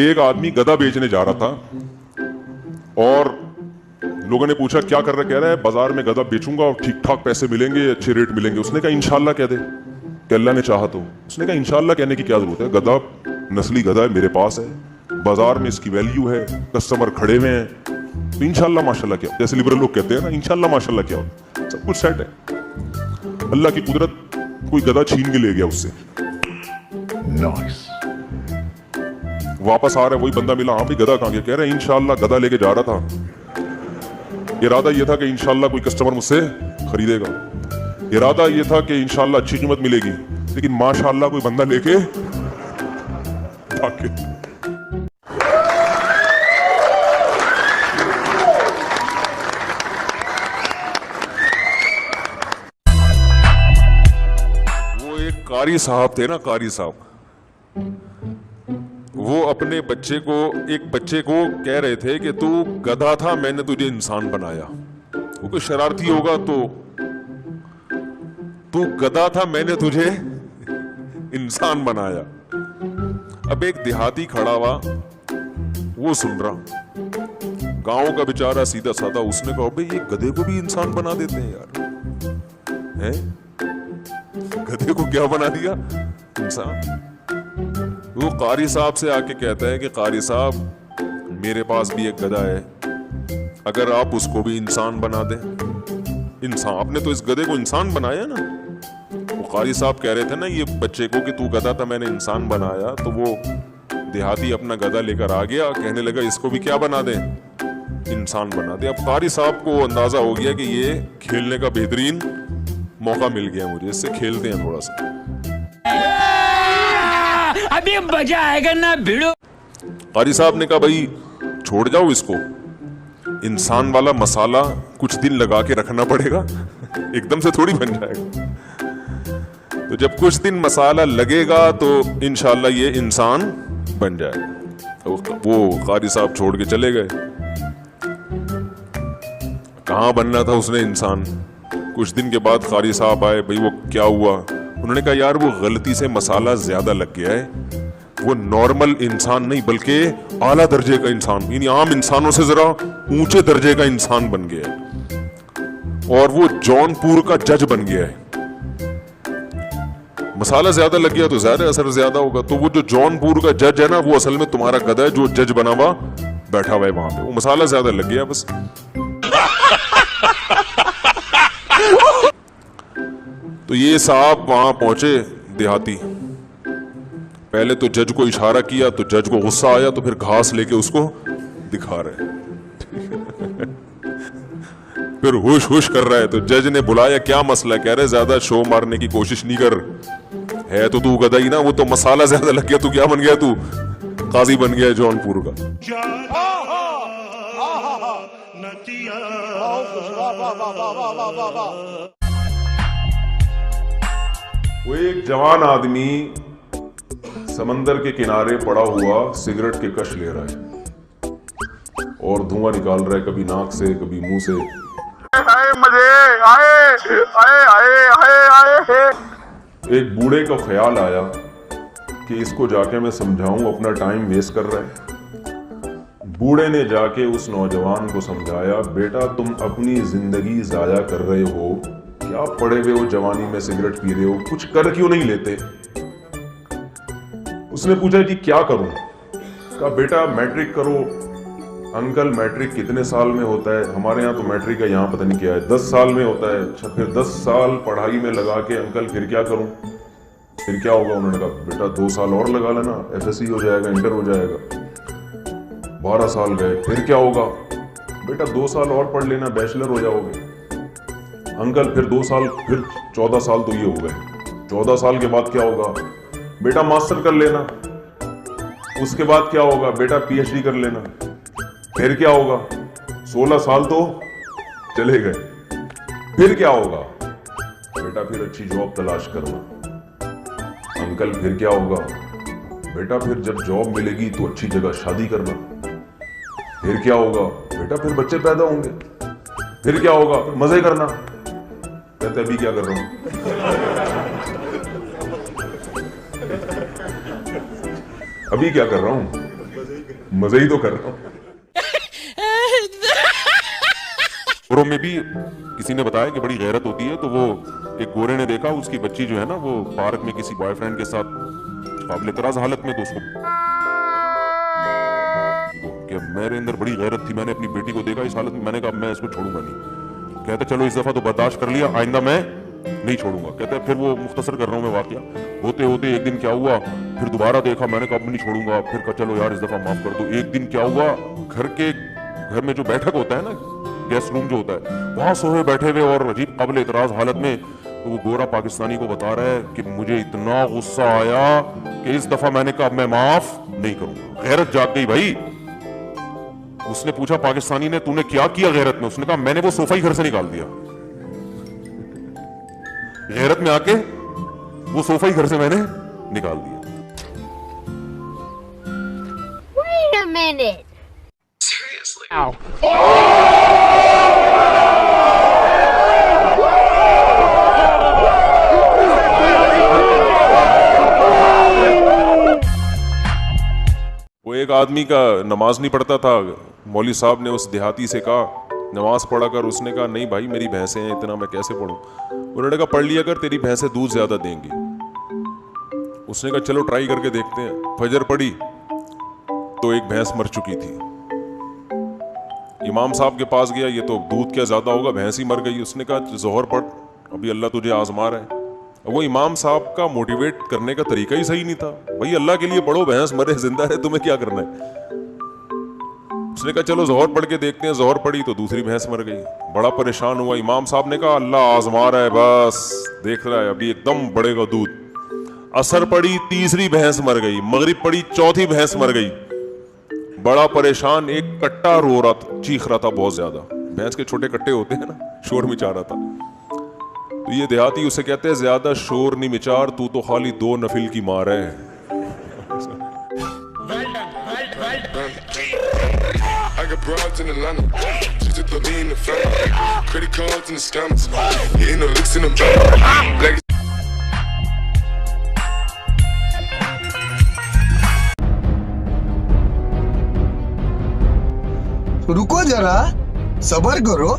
एक आदमी गधा बेचने जा रहा था और लोगों ने पूछा क्या कर रहा है? कह रहा है बाजार में गधा बेचूंगा और ठीक ठाक पैसे मिलेंगे, अच्छे रेट मिलेंगे। उसने कहा इंशाल्लाह कह दे कि अल्लाह ने चाहा तो। उसने कहा इंशाल्लाह कहने की क्या जरूरत है, गधा नस्ली गधा है, मेरे पास है, बाजार में इसकी वैल्यू है, कस्टमर खड़े हुए हैं, तो इंशाल्लाह माशाल्लाह क्या, जैसे लिबरल लोग कहते हैं ना इंशाल्लाह माशाल्लाह क्या होता, सब कुछ सेट है। अल्लाह की कुदरत, कोई गधा छीन के ले गया उससे। Nice. वापस आ रहा है, वही बंदा मिला, हाँ भाई गधा कहाँ गया? कह रहे हैं इंशाल्लाह गधा लेके जा रहा था, इरादा ये था कि इंशाल्लाह कोई कस्टमर मुझसे खरीदेगा, इरादा ये था कि इंशाल्लाह अच्छी कीमत मिलेगी, लेकिन माशाल्लाह कोई बंदा लेके भाग गया। वो एक कारी साहब थे ना, कारी साहब, वो अपने बच्चे को, एक बच्चे को कह रहे थे कि तू गधा था, मैंने तुझे इंसान बनाया। वो कोई शरारती होगा तो, तू गधा था, मैंने तुझे इंसान बनाया। अब एक देहाती खड़ा हुआ, वो सुन रहा, गांव का बेचारा सीधा साधा, उसने कहा भाई ये गधे को भी इंसान बना देते हैं यार, हैं? गधे को क्या बना दिया? इंसान। वो कारी साहब से आके कहता है कि कारी साहब मेरे पास भी एक गधा है, अगर आप उसको भी इंसान बना दें। इंसान, आपने तो इस गधे को इंसान बनाया ना। वो कारी साहब कह रहे थे ना ये बच्चे को कि तू गधा था, मैंने इंसान बनाया, तो वो देहाती अपना गधा लेकर आ गया, कहने लगा इसको भी क्या बना दें? इंसान बना दे। अब कारी साहब को अंदाजा हो गया कि ये खेलने का बेहतरीन मौका मिल गया मुझे, इससे खेलते हैं थोड़ा सा, अभी मजा आएगा ना भिड़ो। कारी साहब ने कहा भाई छोड़ जाओ इसको, इंसान वाला मसाला कुछ दिन लगा के रखना पड़ेगा, एकदम से थोड़ी बन जाएगा। तो जब कुछ दिन मसाला लगेगा तो इंशाल्लाह ये इंसान बन जाएगा। तो वो कारी साहब छोड़ के चले गए। कहाँ बनना था उसने इंसान? कुछ दिन के बाद कारी साहब आए, भाई वो क्या हुआ? उन्होंने कहा यार वो गलती से मसाला ज्यादा लग गया है, वो नॉर्मल इंसान नहीं बल्कि आला दर्जे का इंसान, यानी आम इंसानों से जरा ऊंचे दर्जे का इंसान बन गया है, और वो जौनपुर का जज बन गया है। मसाला ज्यादा लग गया तो ज्यादा असर ज्यादा होगा, तो वो जो जौनपुर का जज है ना, वो असल में तुम्हारा गधा है जो जज बना हुआ बैठा हुआ है वहां पे, वो मसाला ज्यादा लग गया बस। तो ये साहब वहां पहुंचे देहाती, पहले तो जज को इशारा किया तो जज को गुस्सा आया, तो फिर घास लेके उसको दिखा रहे फिर हुश हुश कर रहा है, तो जज ने बुलाया, क्या मसला? कह रहे ज्यादा शो मारने की कोशिश नहीं कर, है तो तू गधा ही ना, वो तो मसाला ज्यादा लग गया, तू क्या बन गया? तू काजी बन गया जौनपुर का। वो एक जवान आदमी समंदर के किनारे पड़ा हुआ सिगरेट के कश ले रहा है और धुआं निकाल रहा है, कभी नाक से कभी मुंह से। मजे आए आए आए आए आए। एक बूढ़े को ख्याल आया कि इसको जाके मैं समझाऊं, अपना टाइम वेस्ट कर रहा है। बूढ़े ने जाके उस नौजवान को समझाया, बेटा तुम अपनी जिंदगी जाया कर रहे हो, क्या पड़े हुए हो जवानी में सिगरेट पी रहे हो, कुछ कर क्यों नहीं लेते? उसने पूछा जी क्या करूं? कहा बेटा मैट्रिक करो। अंकल मैट्रिक कितने साल में होता है? हमारे यहाँ तो मैट्रिक का यहाँ पता नहीं क्या है, 10 साल में होता है। अच्छा फिर 10 साल पढ़ाई में लगा के अंकल फिर क्या करूं? फिर क्या होगा? उन्होंने कहा बेटा 2 साल और लगा लेना, FSC हो जाएगा, इंटर हो जाएगा। 12 साल गए, फिर क्या होगा? बेटा 2 साल और पढ़ लेना, बैचलर हो जाओगे। अंकल फिर 2 साल, फिर 14 साल तो ये हो गए। 14 साल के बाद क्या होगा? बेटा मास्टर कर लेना। उसके बाद क्या होगा? बेटा PhD कर लेना। फिर क्या होगा? 16 साल तो चले गए। फिर क्या होगा? बेटा फिर अच्छी जॉब तलाश करना। अंकल फिर क्या होगा? बेटा फिर जब जॉब मिलेगी तो अच्छी जगह शादी करना। फिर क्या होगा? बेटा फिर बच्चे पैदा होंगे। फिर क्या होगा? फिर मजे करना। कहते अभी क्या कर रहा हूं? अभी क्या कर रहा हूं? मजे ही तो कर रहा हूँ। गोरों में भी किसी ने बताया कि बड़ी गैरत होती है, तो वो एक गोरे ने देखा उसकी बच्ची जो है ना वो पार्क में किसी बॉयफ्रेंड के साथ काबिल एतराज हालत में, तो उसको कि मेरे अंदर बड़ी गैरत थी, मैंने अपनी बेटी को देखा इस हालत में, मैंने कहा मैं इसको छोड़ूंगा नहीं। कहते चलो इस दफा तो बर्दाश्त कर लिया, आइंदा मैं नहीं छोड़ूंगा। कहते फिर वो मुख्तसर कर रहा हूँ मैं वाकया, होते होते एक दिन क्या हुआ, फिर दोबारा देखा, मैंने कहा अब नहीं छोड़ूंगा, फिर कहा चलो यार इस दफा माफ कर दो। एक दिन क्या हुआ, घर में जो बैठक होता है ना, गेस्ट रूम जो होता है, वहां सोए बैठे हुए और अजीब काबिल एतराज हालत में, तो वो गोरा पाकिस्तानी को बता रहा है कि मुझे इतना गुस्सा आया कि इस दफा मैंने कहा मैं माफ नहीं करूंगा। गैरत जाग गई भाई। उसने पूछा पाकिस्तानी ने तूने क्या किया गैरत में? उसने कहा मैंने वो सोफा ही घर से निकाल दिया। गैरत में आके वो सोफा ही घर से मैंने निकाल दिया। Wait a minute. वो एक आदमी का नमाज नहीं पढ़ता था, मौलवी साहब ने उस देहाती से कहा नमाज पढ़ा कर। उसने कहा नहीं भाई मेरी भैंसें हैं, इतना मैं कैसे पढ़ूं? उन्होंने कहा पढ़ लिया कर, तेरी भैंसें दूध ज्यादा देंगी। उसने कहा चलो ट्राई करके देखते हैं। फजर पड़ी तो एक भैंस मर चुकी थी। इमाम साहब के पास गया, ये तो दूध क्या ज्यादा होगा, भैंस ही मर गई। उसने कहा जोहर पढ़, अभी अल्लाह तुझे आजमा रहा है। वो इमाम साहब का मोटिवेट करने का तरीका ही सही नहीं था। भाई अल्लाह के लिए पढ़ो, भैंस मरे जिंदा रहे, तुम्हें क्या करना है? उसने कहा चलो जोहर पढ़ के देखते हैं। जोहर पढ़ी तो दूसरी भैंस मर गई। बड़ा परेशान हुआ। इमाम साहब ने कहा अल्लाह आजमा रहा है, बस देख रहा है, अभी एकदम बढ़ेगा दूध। असर पड़ी, तीसरी भैंस मर गई। मगरिब पड़ी, चौथी भैंस मर गई। बड़ा परेशान, एक कट्टा रो रहा था, चीख रहा था बहुत ज्यादा। भैंस के छोटे कट्टे होते हैं ना, शोर मचा रहा था। तो ये देहाती उसे कहते हैं ज्यादा शोर नहीं मिचार, तू तो खाली 2 नफिल की मार है। I got broads in Atlanta, just to throw me in the family. Credit cards and the scammers, hitting the licks in the back. रुको जरा, सबर करो।